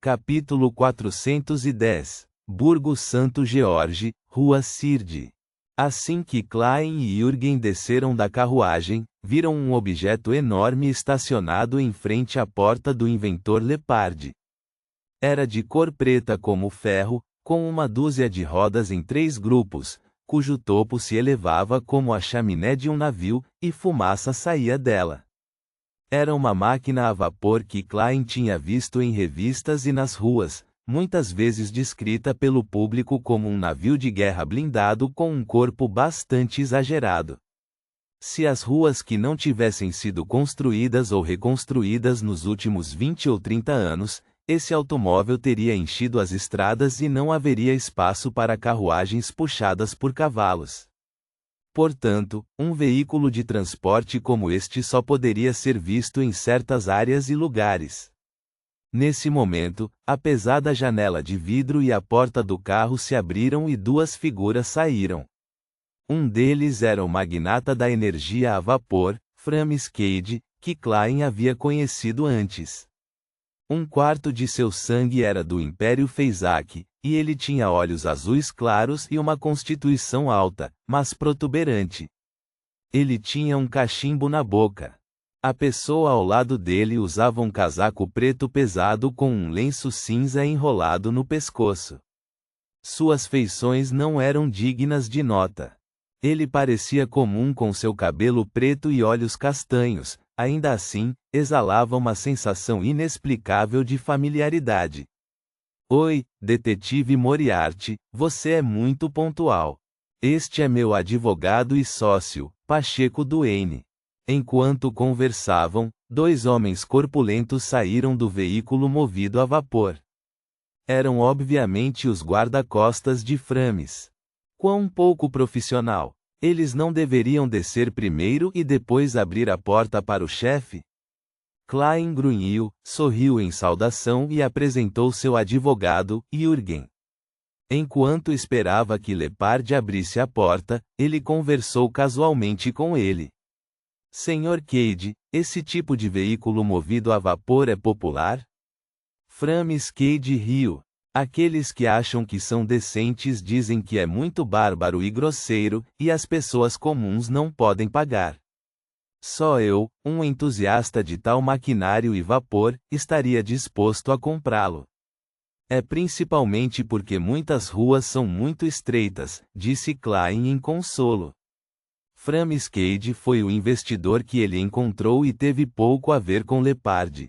Capítulo 410. Burgo Santo George, Rua Sirde. Assim que Klein e Jürgen desceram da carruagem, viram um objeto enorme estacionado em frente à porta do inventor Lepard. Era de cor preta como ferro, com uma dúzia de rodas em 3 grupos, cujo topo se elevava como a chaminé de um navio, e fumaça saía dela. Era uma máquina a vapor que Klein tinha visto em revistas e nas ruas, muitas vezes descrita pelo público como um navio de guerra blindado com um corpo bastante exagerado. Se as ruas que não tivessem sido construídas ou reconstruídas nos últimos 20 ou 30 anos, esse automóvel teria enchido as estradas e não haveria espaço para carruagens puxadas por cavalos. Portanto, um veículo de transporte como este só poderia ser visto em certas áreas e lugares. Nesse momento, a pesada janela de vidro e a porta do carro se abriram e 2 figuras saíram. Um deles era o magnata da energia a vapor, Framis Cade, que Klein havia conhecido antes. 1/4 de seu sangue era do Império Feyzak, e ele tinha olhos azuis claros e uma constituição alta, mas protuberante. Ele tinha um cachimbo na boca. A pessoa ao lado dele usava um casaco preto pesado com um lenço cinza enrolado no pescoço. Suas feições não eram dignas de nota. Ele parecia comum com seu cabelo preto e olhos castanhos, ainda assim, exalava uma sensação inexplicável de familiaridade. Oi, detetive Moriarty, você é muito pontual. Este é meu advogado e sócio, Pacheco Duane. Enquanto conversavam, 2 homens corpulentos saíram do veículo movido a vapor. Eram obviamente os guarda-costas de Framis. Quão pouco profissional! Eles não deveriam descer primeiro e depois abrir a porta para o chefe? Klein grunhiu, sorriu em saudação e apresentou seu advogado, Jürgen. Enquanto esperava que Lepard abrisse a porta, ele conversou casualmente com ele. Sr. Cade, esse tipo de veículo movido a vapor é popular? Framis Cade riu. Aqueles que acham que são decentes dizem que é muito bárbaro e grosseiro, e as pessoas comuns não podem pagar. Só eu, um entusiasta de tal maquinário e vapor, estaria disposto a comprá-lo. É principalmente porque muitas ruas são muito estreitas, disse Klein em consolo. Framis Cade foi o investidor que ele encontrou e teve pouco a ver com Lepard.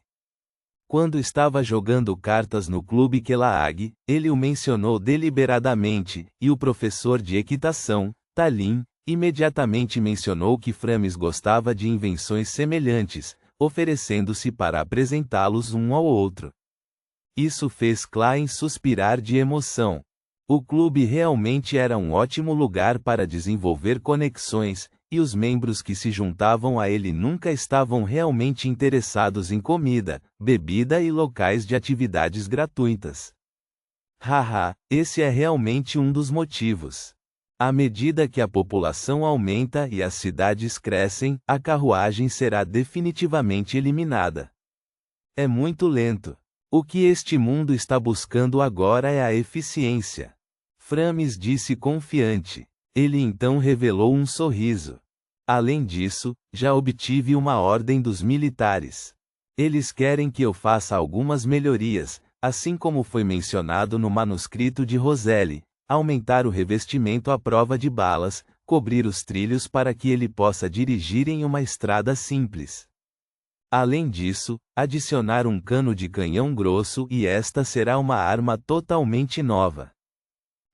Quando estava jogando cartas no Clube Kellaag, ele o mencionou deliberadamente, e o professor de equitação, Tallinn, imediatamente mencionou que Framis gostava de invenções semelhantes, oferecendo-se para apresentá-los um ao outro. Isso fez Klein suspirar de emoção. O clube realmente era um ótimo lugar para desenvolver conexões, e os membros que se juntavam a ele nunca estavam realmente interessados em comida, bebida e locais de atividades gratuitas. Haha, esse é realmente um dos motivos. À medida que a população aumenta e as cidades crescem, a carruagem será definitivamente eliminada. É muito lento. O que este mundo está buscando agora é a eficiência. Framis disse confiante. Ele então revelou um sorriso. Além disso, já obtive uma ordem dos militares. Eles querem que eu faça algumas melhorias, assim como foi mencionado no manuscrito de Roselli. Aumentar o revestimento à prova de balas, cobrir os trilhos para que ele possa dirigir em uma estrada simples. Além disso, adicionar um cano de canhão grosso e esta será uma arma totalmente nova.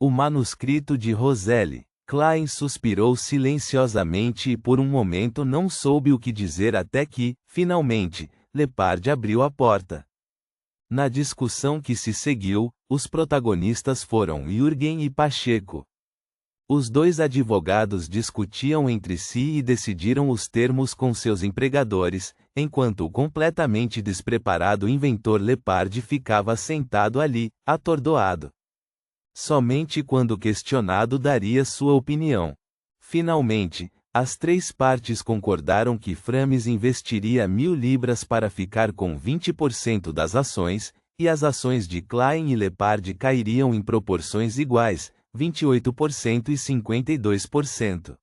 O manuscrito de Roselli. Klein suspirou silenciosamente e por um momento não soube o que dizer até que, finalmente, Lepard abriu a porta. Na discussão que se seguiu, os protagonistas foram Jürgen e Pacheco. Os 2 advogados discutiam entre si e decidiram os termos com seus empregadores, enquanto o completamente despreparado inventor Lepard ficava sentado ali, atordoado. Somente quando questionado daria sua opinião. Finalmente, as 3 partes concordaram que Framis investiria 1000 libras para ficar com 20% das ações, e as ações de Klein e Lepard cairiam em proporções iguais, 28% e 52%.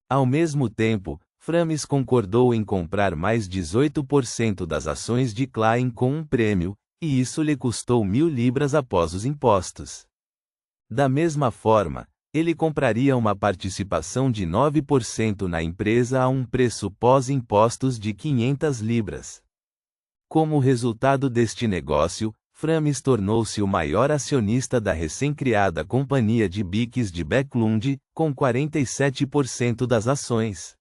Ao mesmo tempo, Framis concordou em comprar mais 18% das ações de Klein com um prêmio, e isso lhe custou 1.000 libras após os impostos. Da mesma forma, ele compraria uma participação de 9% na empresa a um preço pós-impostos de 500 libras. Como resultado deste negócio, Framis tornou-se o maior acionista da recém-criada Companhia de Biques de Bäcklund, com 47% das ações.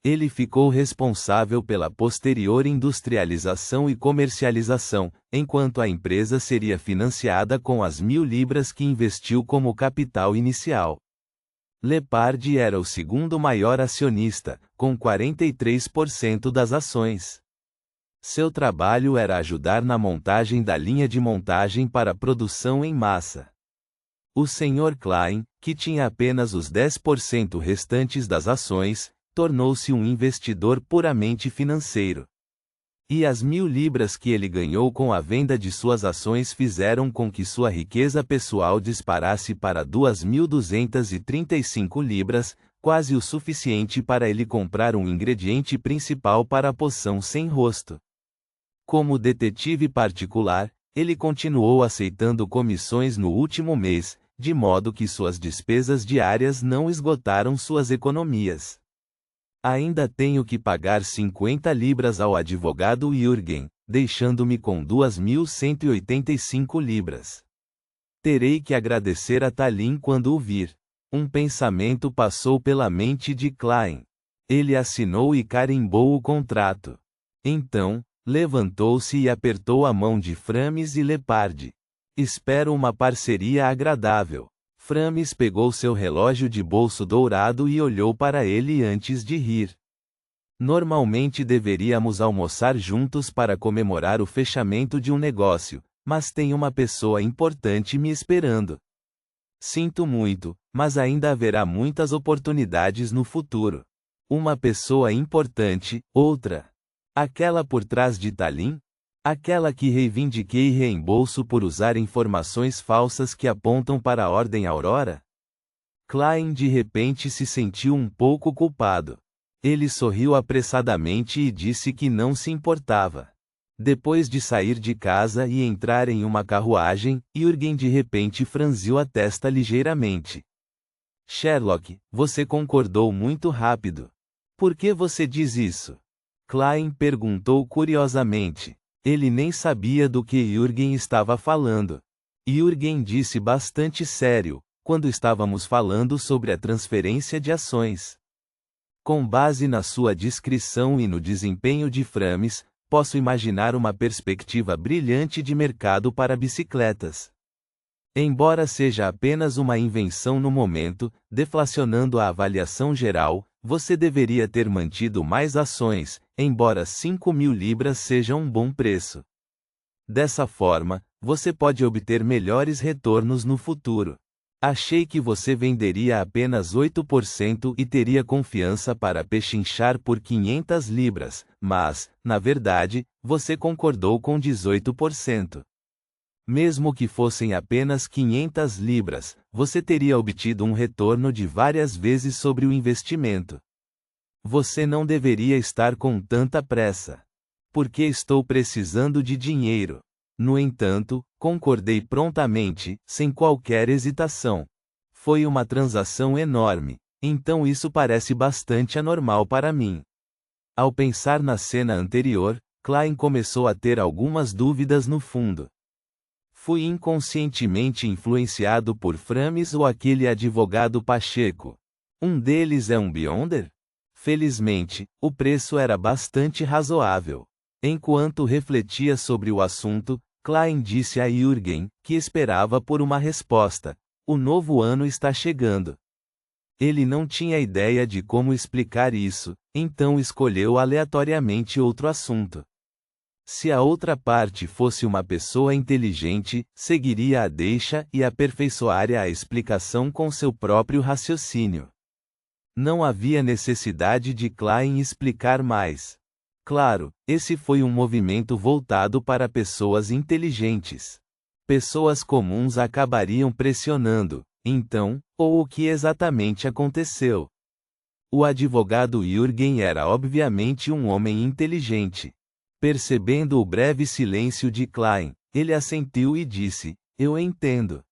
Ele ficou responsável pela posterior industrialização e comercialização, enquanto a empresa seria financiada com as 1.000 libras que investiu como capital inicial. Lepard era o segundo maior acionista, com 43% das ações. Seu trabalho era ajudar na montagem da linha de montagem para produção em massa. O Sr. Klein, que tinha apenas os 10% restantes das ações, tornou-se um investidor puramente financeiro. E as 1.000 libras que ele ganhou com a venda de suas ações fizeram com que sua riqueza pessoal disparasse para 2.235 libras, quase o suficiente para ele comprar um ingrediente principal para a poção sem rosto. Como detetive particular, ele continuou aceitando comissões no último mês, de modo que suas despesas diárias não esgotaram suas economias. Ainda tenho que pagar 50 libras ao advogado Jürgen, deixando-me com 2.185 libras. Terei que agradecer a Tallinn quando o vir. Um pensamento passou pela mente de Klein. Ele assinou e carimbou o contrato. Então, levantou-se e apertou a mão de Framis e Lepard. Espero uma parceria agradável. Framis pegou seu relógio de bolso dourado e olhou para ele antes de rir. Normalmente deveríamos almoçar juntos para comemorar o fechamento de um negócio, mas tem uma pessoa importante me esperando. Sinto muito, mas ainda haverá muitas oportunidades no futuro. Uma pessoa importante, outra. Aquela por trás de Tallinn? Aquela que reivindiquei reembolso por usar informações falsas que apontam para a Ordem Aurora? Klein de repente se sentiu um pouco culpado. Ele sorriu apressadamente e disse que não se importava. Depois de sair de casa e entrar em uma carruagem, Jürgen de repente franziu a testa ligeiramente. Sherlock, você concordou muito rápido. Por que você diz isso? Klein perguntou curiosamente. Ele nem sabia do que Jürgen estava falando. Jürgen disse bastante sério, quando estávamos falando sobre a transferência de ações. Com base na sua descrição e no desempenho de Framis, posso imaginar uma perspectiva brilhante de mercado para bicicletas. Embora seja apenas uma invenção no momento, deflacionando a avaliação geral, você deveria ter mantido mais ações, embora 5.000 libras seja um bom preço. Dessa forma, você pode obter melhores retornos no futuro. Achei que você venderia apenas 8% e teria confiança para pechinchar por 500 libras, mas, na verdade, você concordou com 18%. Mesmo que fossem apenas 500 libras, você teria obtido um retorno de várias vezes sobre o investimento. Você não deveria estar com tanta pressa. Porque estou precisando de dinheiro. No entanto, concordei prontamente, sem qualquer hesitação. Foi uma transação enorme, então isso parece bastante anormal para mim. Ao pensar na cena anterior, Klein começou a ter algumas dúvidas no fundo. Fui inconscientemente influenciado por Framis ou aquele advogado Pacheco. Um deles é um Beyonder? Felizmente, o preço era bastante razoável. Enquanto refletia sobre o assunto, Klein disse a Jürgen, que esperava por uma resposta. O novo ano está chegando. Ele não tinha ideia de como explicar isso, então escolheu aleatoriamente outro assunto. Se a outra parte fosse uma pessoa inteligente, seguiria a deixa e aperfeiçoaria a explicação com seu próprio raciocínio. Não havia necessidade de Klein explicar mais. Claro, esse foi um movimento voltado para pessoas inteligentes. Pessoas comuns acabariam pressionando. Então, ou o que exatamente aconteceu? O advogado Jürgen era obviamente um homem inteligente. Percebendo o breve silêncio de Klein, ele assentiu e disse: "Eu entendo."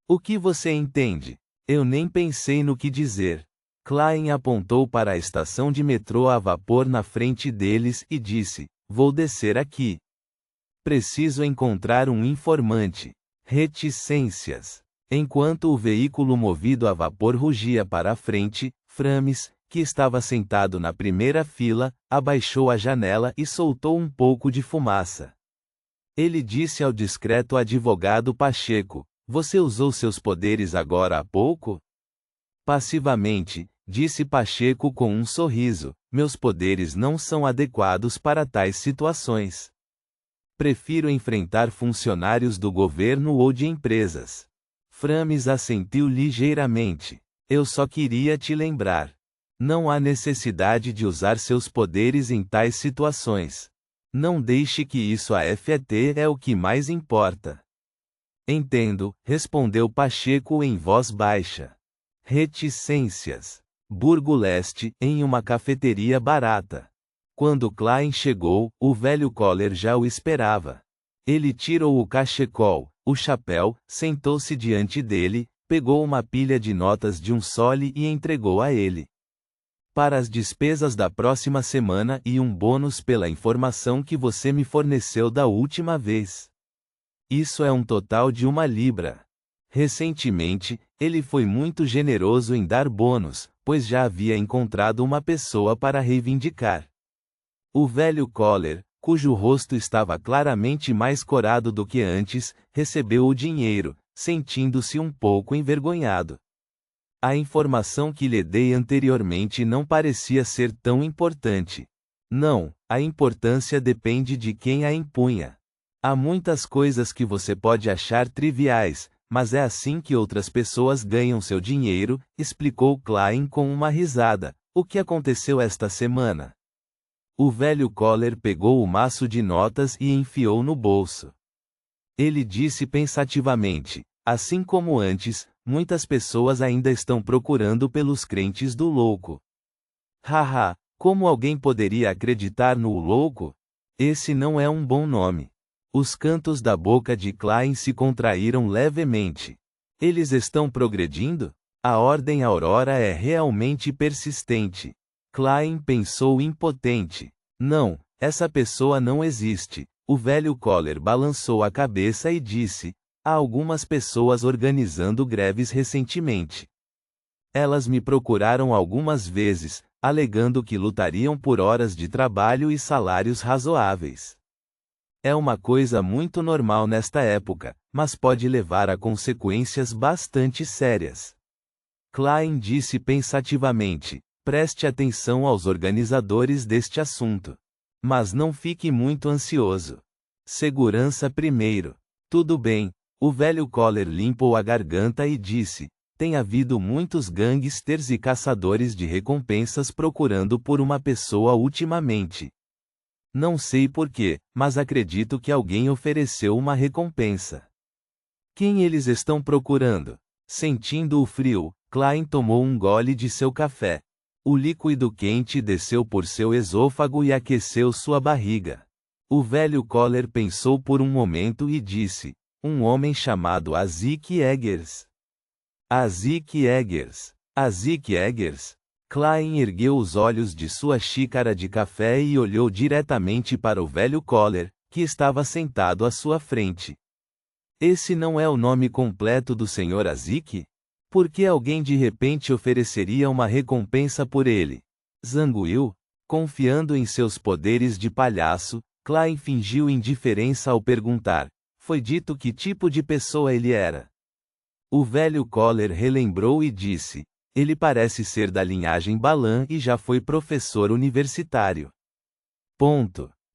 "O que você entende?" "Eu nem pensei no que dizer." Klein apontou para a estação de metrô a vapor na frente deles e disse: "Vou descer aqui. Preciso encontrar um informante." Reticências. Enquanto o veículo movido a vapor rugia para a frente, Frames, que estava sentado na primeira fila, abaixou a janela e soltou um pouco de fumaça. Ele disse ao discreto advogado Pacheco: "Você usou seus poderes agora há pouco?" Passivamente, disse Pacheco com um sorriso: "Meus poderes não são adequados para tais situações. Prefiro enfrentar funcionários do governo ou de empresas." Frames assentiu ligeiramente. "Eu só queria te lembrar. Não há necessidade de usar seus poderes em tais situações. Não deixe que isso afete o que mais importa." "Entendo", respondeu Pacheco em voz baixa. Reticências. Burgo Leste, em uma cafeteria barata. Quando Klein chegou, o velho Koller já o esperava. Ele tirou o cachecol, o chapéu, sentou-se diante dele, pegou uma pilha de notas de um sole e entregou a ele. "Para as despesas da próxima semana e um bônus pela informação que você me forneceu da última vez. Isso é um total de 1 libra." Recentemente, ele foi muito generoso em dar bônus, pois já havia encontrado uma pessoa para reivindicar. O velho Koller, cujo rosto estava claramente mais corado do que antes, recebeu o dinheiro, sentindo-se um pouco envergonhado. "A informação que lhe dei anteriormente não parecia ser tão importante." "Não, a importância depende de quem a empunha. Há muitas coisas que você pode achar triviais, mas é assim que outras pessoas ganham seu dinheiro", explicou Klein com uma risada. "O que aconteceu esta semana?" O velho Koller pegou o maço de notas e enfiou no bolso. Ele disse pensativamente: "Assim como antes, muitas pessoas ainda estão procurando pelos crentes do louco." Haha, como alguém poderia acreditar no louco? Esse não é um bom nome. Os cantos da boca de Klein se contraíram levemente. "Eles estão progredindo? A Ordem Aurora é realmente persistente." Klein pensou impotente. "Não, essa pessoa não existe." O velho Koller balançou a cabeça e disse: "Há algumas pessoas organizando greves recentemente. Elas me procuraram algumas vezes, alegando que lutariam por horas de trabalho e salários razoáveis. É uma coisa muito normal nesta época, mas pode levar a consequências bastante sérias." Klein disse pensativamente: "Preste atenção aos organizadores deste assunto. Mas não fique muito ansioso. Segurança primeiro." "Tudo bem." O velho Koller limpou a garganta e disse: "Tem havido muitos gangsters e caçadores de recompensas procurando por uma pessoa ultimamente. Não sei porquê, mas acredito que alguém ofereceu uma recompensa." "Quem eles estão procurando?" Sentindo o frio, Klein tomou um gole de seu café. O líquido quente desceu por seu esôfago e aqueceu sua barriga. O velho Koller pensou por um momento e disse: "Um homem chamado Azik Eggers." "Azik Eggers. Azik Eggers?" Klein ergueu os olhos de sua xícara de café e olhou diretamente para o velho Koller, que estava sentado à sua frente. "Esse não é o nome completo do Sr. Azik? Por que alguém de repente ofereceria uma recompensa por ele?" Zanguiu. Confiando em seus poderes de palhaço, Klein fingiu indiferença ao perguntar: "Foi dito que tipo de pessoa ele era?" O velho Koller relembrou e disse: "Ele parece ser da linhagem Balan e já foi professor universitário." Ponto.